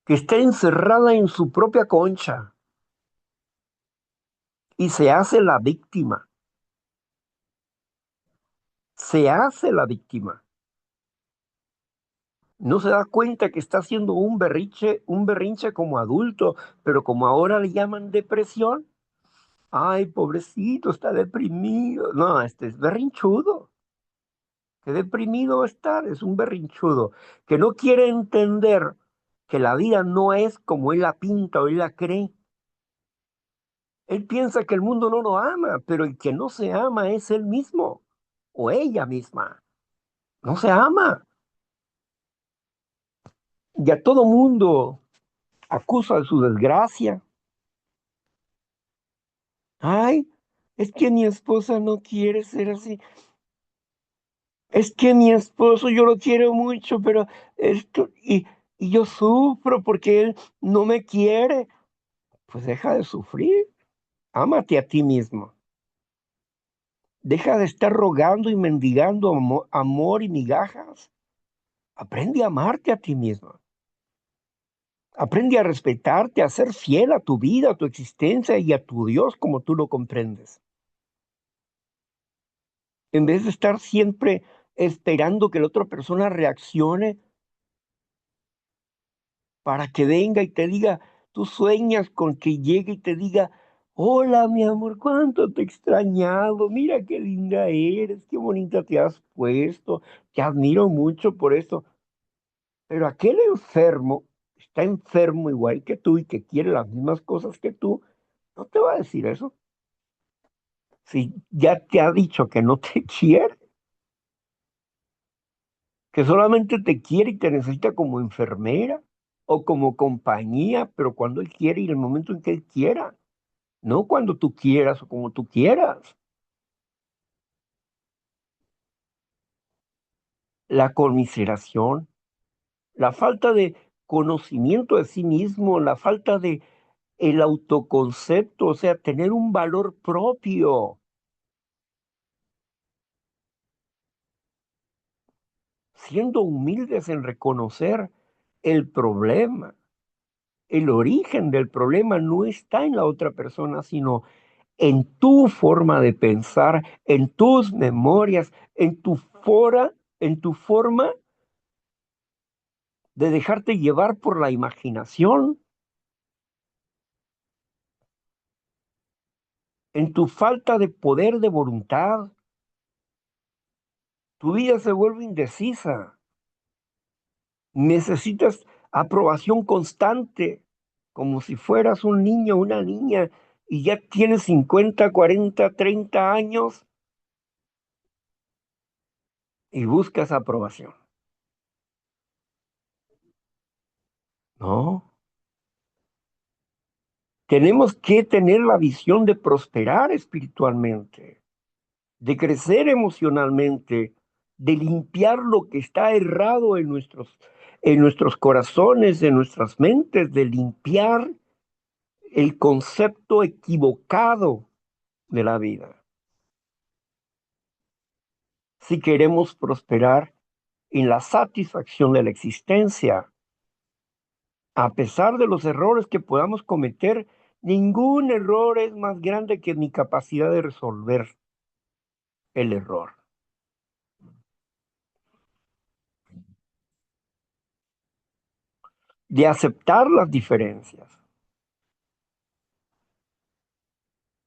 que está encerrada en su propia concha y se hace la víctima, se hace la víctima. No se da cuenta que está haciendo un berrinche como adulto, pero como ahora le llaman depresión, ay, pobrecito, está deprimido. No, este es berrinchudo. Qué deprimido va a estar, es un berrinchudo que no quiere entender que la vida no es como él la pinta o él la cree. Él piensa que el mundo no lo ama, pero el que no se ama es él mismo o ella misma. No se ama. Y a todo mundo acusa de su desgracia. Ay, es que mi esposa no quiere ser así. Es que mi esposo yo lo quiero mucho, pero esto, y yo sufro porque él no me quiere. Pues deja de sufrir, ámate a ti mismo. Deja de estar rogando y mendigando amor y migajas. Aprende a amarte a ti mismo. Aprende a respetarte, a ser fiel a tu vida, a tu existencia y a tu Dios como tú lo comprendes. En vez de estar siempre esperando que la otra persona reaccione para que venga y te diga, tú sueñas con que llegue y te diga, hola mi amor, cuánto te he extrañado, mira qué linda eres, qué bonita te has puesto, te admiro mucho por esto. Pero aquel enfermo está enfermo igual que tú y que quiere las mismas cosas que tú, no te va a decir eso. Si ya te ha dicho que no te quiere, que solamente te quiere y te necesita como enfermera o como compañía, pero cuando él quiere y en el momento en que él quiera, no cuando tú quieras o como tú quieras. La conmiseración, la falta de conocimiento de sí mismo, la falta de el autoconcepto, o sea, tener un valor propio, siendo humildes en reconocer el problema. El origen del problema no está en la otra persona, sino en tu forma de pensar, en tus memorias, en tu forma de dejarte llevar por la imaginación, en tu falta de poder de voluntad. Tu vida se vuelve indecisa. Necesitas aprobación constante, como si fueras un niño o una niña y ya tienes 50, 40, 30 años y buscas aprobación. No, tenemos que tener la visión de prosperar espiritualmente, de crecer emocionalmente, de limpiar lo que está errado en nuestros corazones, en nuestras mentes, de limpiar el concepto equivocado de la vida. Si queremos prosperar en la satisfacción de la existencia, a pesar de los errores que podamos cometer, ningún error es más grande que mi capacidad de resolver el error, de aceptar las diferencias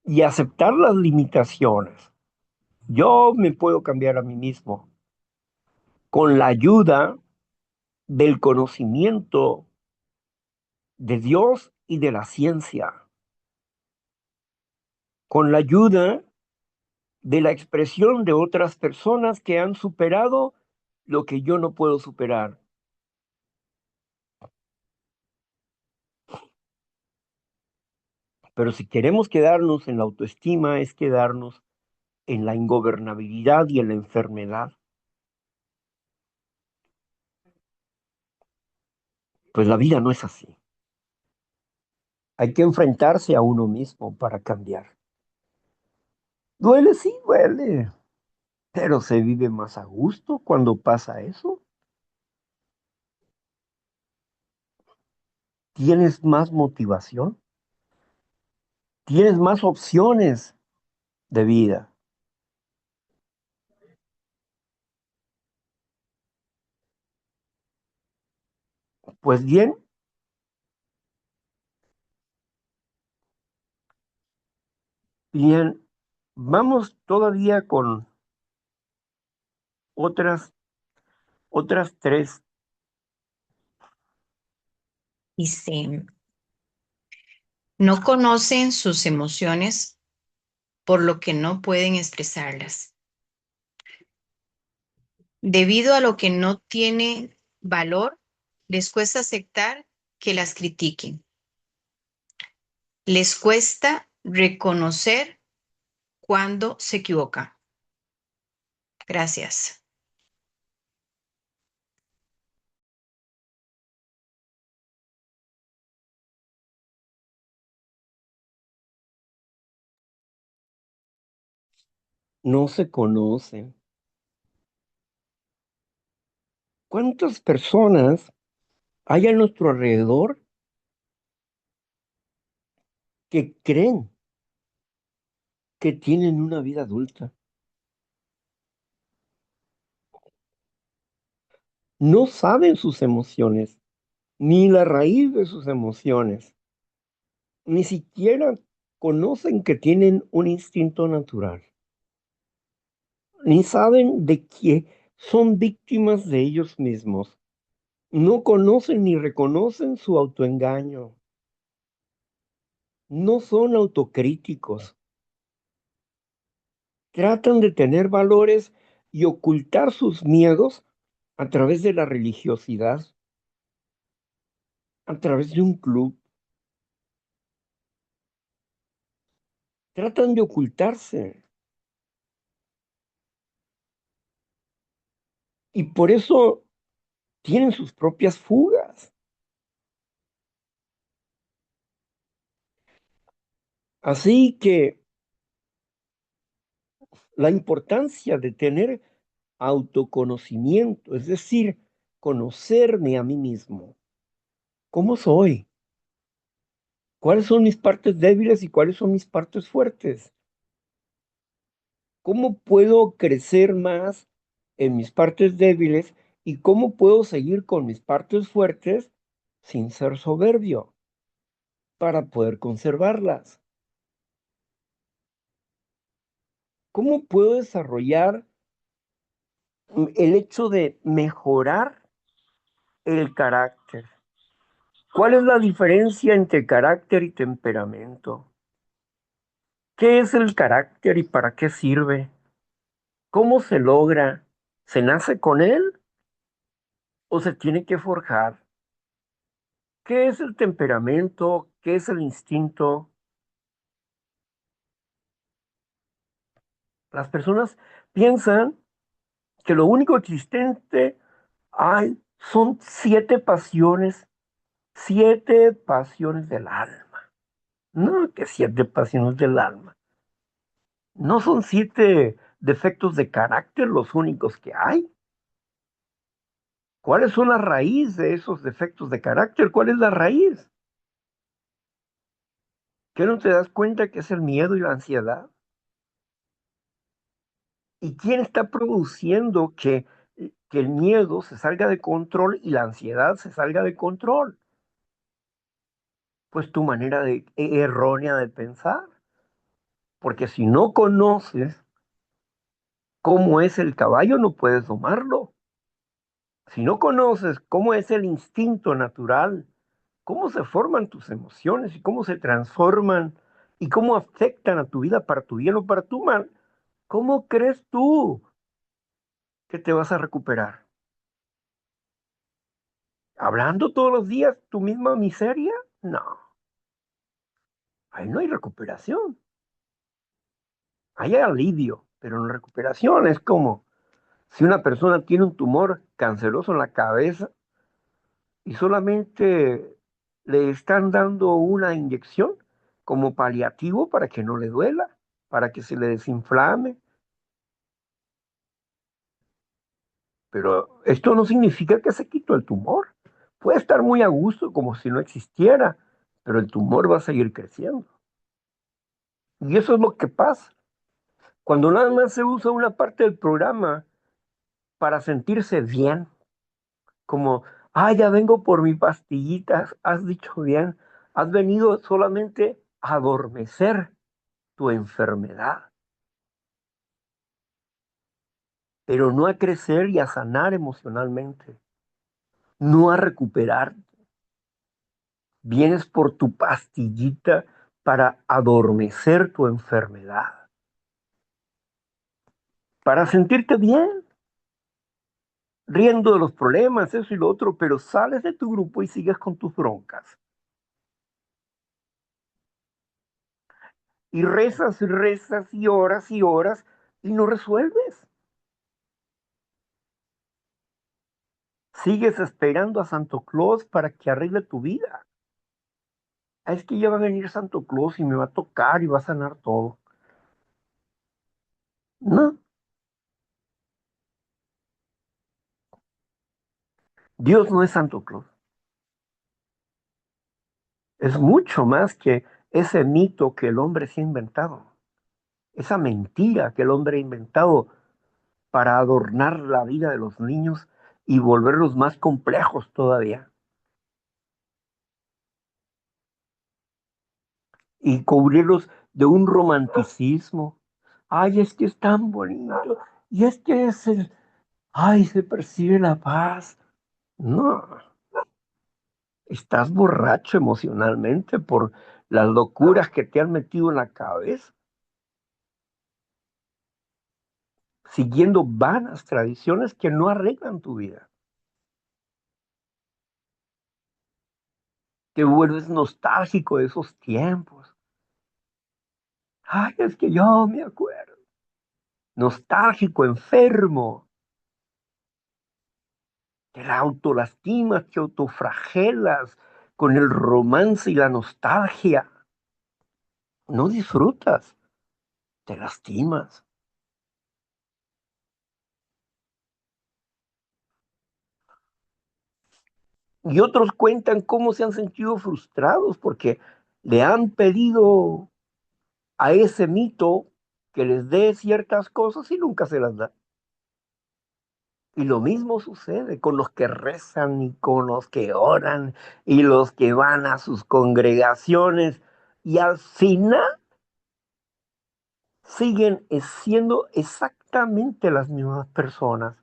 y aceptar las limitaciones. Yo me puedo cambiar a mí mismo con la ayuda del conocimiento de Dios y de la ciencia, con la ayuda de la expresión de otras personas que han superado lo que yo no puedo superar. Pero si queremos quedarnos en la autoestima, es quedarnos en la ingobernabilidad y en la enfermedad. Pues la vida no es así. Hay que enfrentarse a uno mismo para cambiar. Duele, sí, duele, pero se vive más a gusto cuando pasa eso. Tienes más motivación, tienes más opciones de vida. Pues bien, bien, vamos todavía con otras, otras tres. Dice, no conocen sus emociones por lo que no pueden expresarlas. Debido a lo que no tiene valor, les cuesta aceptar que las critiquen. Les cuesta reconocer cuando se equivocan. Gracias. No se conocen. ¿Cuántas personas hay a nuestro alrededor que creen que tienen una vida adulta? No saben sus emociones, ni la raíz de sus emociones, ni siquiera conocen que tienen un instinto natural, ni saben de que son víctimas de ellos mismos. No conocen ni reconocen su autoengaño. No son autocríticos. Tratan de tener valores y ocultar sus miedos a través de la religiosidad, a través de un club. Tratan de ocultarse y por eso tienen sus propias fugas. Así que la importancia de tener autoconocimiento, es decir, conocerme a mí mismo. ¿Cómo soy? ¿Cuáles son mis partes débiles y cuáles son mis partes fuertes? ¿Cómo puedo crecer más en mis partes débiles y cómo puedo seguir con mis partes fuertes sin ser soberbio para poder conservarlas? ¿Cómo puedo desarrollar el hecho de mejorar el carácter? ¿Cuál es la diferencia entre carácter y temperamento? ¿Qué es el carácter y para qué sirve? ¿Cómo se logra? ¿Se nace con él o se tiene que forjar? ¿Qué es el temperamento? ¿Qué es el instinto? Las personas piensan que lo único existente hay son siete pasiones del alma. No, que siete pasiones del alma. No son siete defectos de carácter los únicos que hay. ¿Cuáles son la raíz de esos defectos de carácter? ¿Cuál es la raíz? ¿Qué no te das cuenta que es el miedo y la ansiedad? ¿Y quién está produciendo que el miedo se salga de control y la ansiedad se salga de control? Pues tu manera errónea de pensar. Porque si no conoces cómo es el caballo, no puedes domarlo. Si no conoces cómo es el instinto natural, cómo se forman tus emociones y cómo se transforman y cómo afectan a tu vida para tu bien o para tu mal, ¿cómo crees tú que te vas a recuperar? ¿Hablando todos los días tu misma miseria? No, ahí no hay recuperación. Hay alivio, pero no recuperación. Es como si una persona tiene un tumor canceroso en la cabeza y solamente le están dando una inyección como paliativo para que no le duela, para que se le desinflame. Pero esto no significa que se quitó el tumor. Puede estar muy a gusto como si no existiera, pero el tumor va a seguir creciendo. Y eso es lo que pasa. Cuando nada más se usa una parte del programa para sentirse bien, como, ya vengo por mi pastillita, has dicho bien, has venido solamente a adormecer tu enfermedad, pero no a crecer y a sanar emocionalmente, no a recuperar. Vienes por tu pastillita para adormecer tu enfermedad, para sentirte bien, riendo de los problemas, eso y lo otro, pero sales de tu grupo y sigues con tus broncas. Y rezas y horas y no resuelves. Sigues esperando a Santo Claus para que arregle tu vida. Es que ya va a venir Santo Claus y me va a tocar y va a sanar todo. No, Dios no es Santo Claus. Es mucho más que ese mito que el hombre se ha inventado. Esa mentira que el hombre ha inventado para adornar la vida de los niños y volverlos más complejos todavía. Y cubrirlos de un romanticismo. Ay, es que es tan bonito. Y es que se percibe la paz. No, estás borracho emocionalmente por las locuras que te han metido en la cabeza. siguiendo vanas tradiciones que no arreglan tu vida. Te vuelves nostálgico de esos tiempos. Ay, es que yo me acuerdo. Nostálgico, enfermo. Te la autolastimas, te autofragelas con el romance y la nostalgia. No disfrutas, te lastimas. Y otros cuentan cómo se han sentido frustrados porque le han pedido a ese mito que les dé ciertas cosas y nunca se las da. Y lo mismo sucede con los que rezan y con los que oran y los que van a sus congregaciones. Y al final siguen siendo exactamente las mismas personas.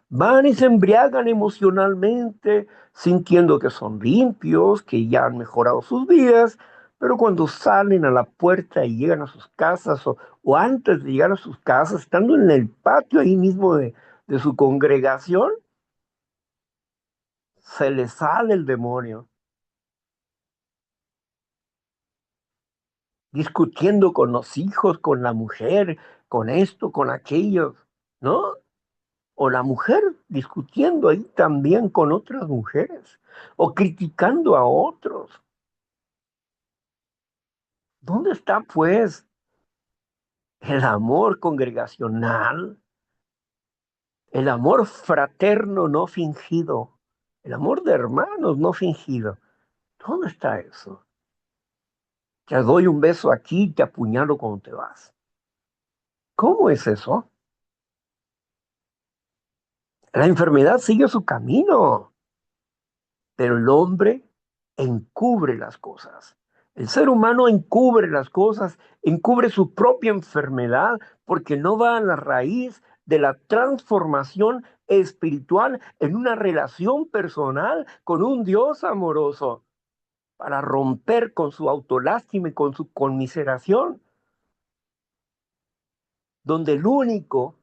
Van y se embriagan emocionalmente, sintiendo que son limpios, que ya han mejorado sus vidas, pero cuando salen a la puerta y llegan a sus casas o antes de llegar a sus casas, estando en el patio ahí mismo de su congregación, se les sale el demonio, discutiendo con los hijos, con la mujer, con esto, con aquello, ¿no? O la mujer discutiendo ahí también con otras mujeres, o criticando a otros. ¿Dónde está, pues, el amor congregacional, el amor fraterno no fingido, el amor de hermanos no fingido? ¿Dónde está eso? Te doy un beso aquí y te apuñalo cuando te vas. ¿Cómo es eso? La enfermedad sigue su camino, pero el hombre encubre las cosas. El ser humano encubre las cosas, encubre su propia enfermedad porque no va a la raíz de la transformación espiritual en una relación personal con un Dios amoroso para romper con su autolástima y con su conmiseración, donde el único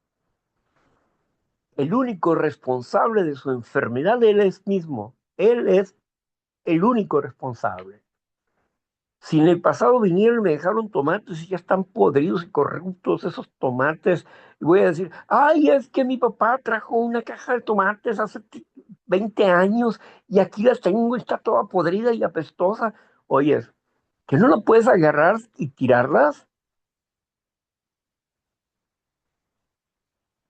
responsable de su enfermedad, él es mismo. Él es el único responsable. Si en el pasado vinieron y me dejaron tomates y ya están podridos y corruptos esos tomates, y voy a decir, ay, es que mi papá trajo una caja de tomates hace 20 años y aquí las tengo y está toda podrida y apestosa. Oye, ¿que no la puedes agarrar y tirarlas?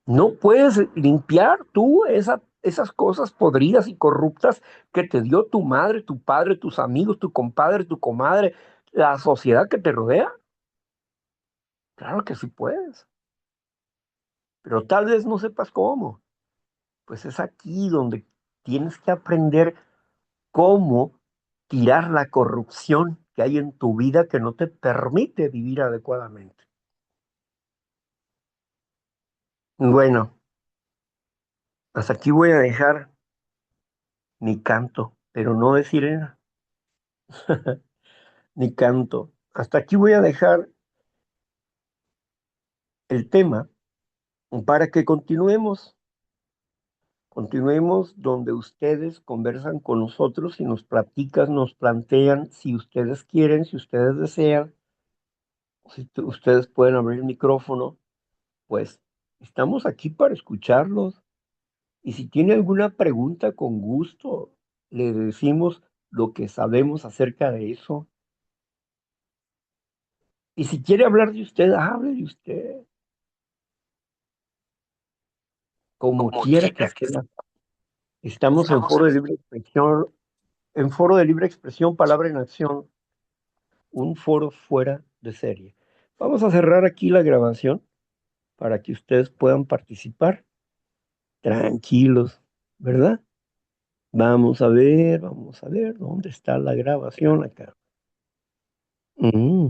¿No puedes limpiar tú esas cosas podridas y corruptas que te dio tu madre, tu padre, tus amigos, tu compadre, tu comadre, la sociedad que te rodea? Claro que sí puedes, pero tal vez no sepas cómo. Pues es aquí donde tienes que aprender cómo tirar la corrupción que hay en tu vida que no te permite vivir adecuadamente. Bueno, hasta aquí voy a dejar mi canto, pero no de sirena, mi canto. Hasta aquí voy a dejar el tema para que continuemos donde ustedes conversan con nosotros y nos platican, nos plantean si ustedes quieren, si ustedes desean, si ustedes pueden abrir el micrófono, pues estamos aquí para escucharlos. Y si tiene alguna pregunta, con gusto le decimos lo que sabemos acerca de eso. Y si quiere hablar de usted, hable de usted, como Como quiera que quiera que sea. Estamos en estamos Foro en... de Libre Expresión, Palabra en Acción, un foro fuera de serie. Vamos a cerrar aquí la grabación para que ustedes puedan participar tranquilos, ¿verdad? Vamos a ver, ¿dónde está la grabación acá? Mm.